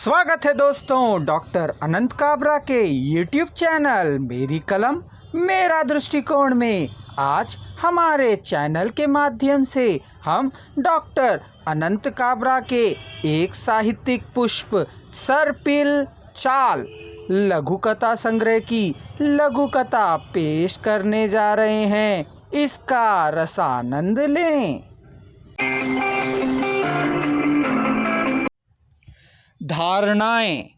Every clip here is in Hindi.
स्वागत है दोस्तों डॉक्टर अनंत काबरा के यूट्यूब चैनल मेरी कलम मेरा दृष्टिकोण में। आज हमारे चैनल के माध्यम से हम डॉक्टर अनंत काबरा के एक साहित्यिक पुष्प सर्पिल चाल लघु कथा संग्रह की लघु कथा पेश करने जा रहे हैं। इसका रसानंद लें। धारणाएं।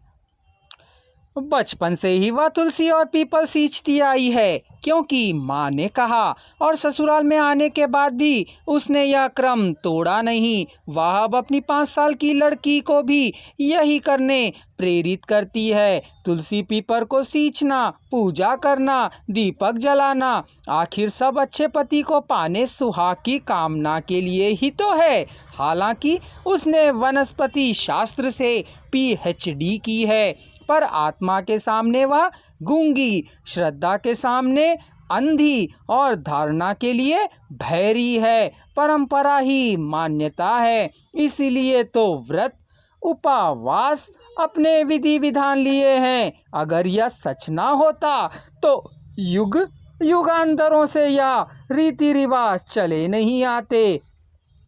बचपन से ही वह तुलसी और पीपल सींचती आई है, क्योंकि माँ ने कहा, और ससुराल में आने के बाद भी उसने यह क्रम तोड़ा नहीं। वह अब अपनी 5 साल की लड़की को भी यही करने प्रेरित करती है। तुलसी पीपल को सींचना, पूजा करना, दीपक जलाना, आखिर सब अच्छे पति को पाने सुहाग की कामना के लिए ही तो है। हालांकि उसने वनस्पति शास्त्र से PhD की है, पर आत्मा के सामने वह गूंगी, श्रद्धा के सामने अंधी और धारणा के लिए भैरी है। परंपरा ही मान्यता है, इसीलिए तो व्रत उपवास अपने विधि विधान लिए हैं। अगर यह सच ना होता तो युग युगांतरों से यह रीति रिवाज चले नहीं आते।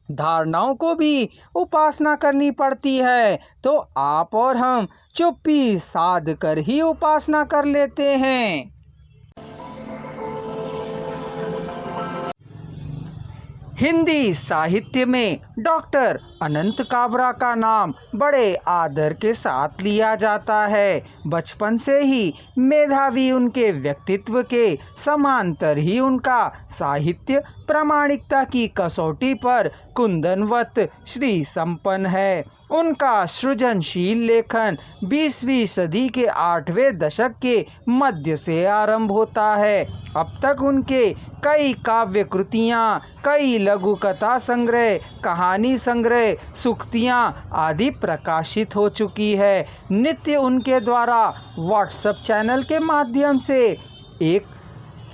धारणाओं को भी उपासना करनी पड़ती है, तो आप और हम चुप्पी साध कर ही उपासना कर लेते हैं। हिंदी साहित्य में डॉक्टर अनंत काबरा का नाम बड़े आदर के साथ लिया जाता है। बचपन से ही मेधावी उनके व्यक्तित्व के समांतर ही उनका साहित्य प्रामाणिकता की कसौटी पर कुंदनवत श्री संपन्न है। उनका सृजनशील लेखन 20वीं सदी के 8वें दशक के मध्य से आरंभ होता है। अब तक उनके कई काव्य कृतियाँ, कई लघु कथा संग्रह, कहानी संग्रह, सूक्तियाँ आदि प्रकाशित हो चुकी है। नित्य उनके द्वारा व्हाट्सएप चैनल के माध्यम से एक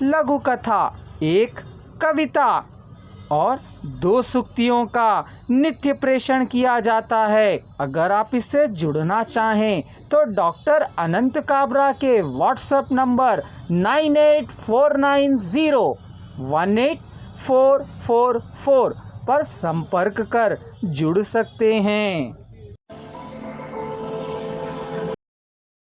लघु कथा, एक कविता और 2 सूक्तियों का नित्य प्रेषण किया जाता है। अगर आप इससे जुड़ना चाहें तो डॉक्टर अनंत काबरा के व्हाट्सएप नंबर 9849018444 पर संपर्क कर जुड़ सकते हैं।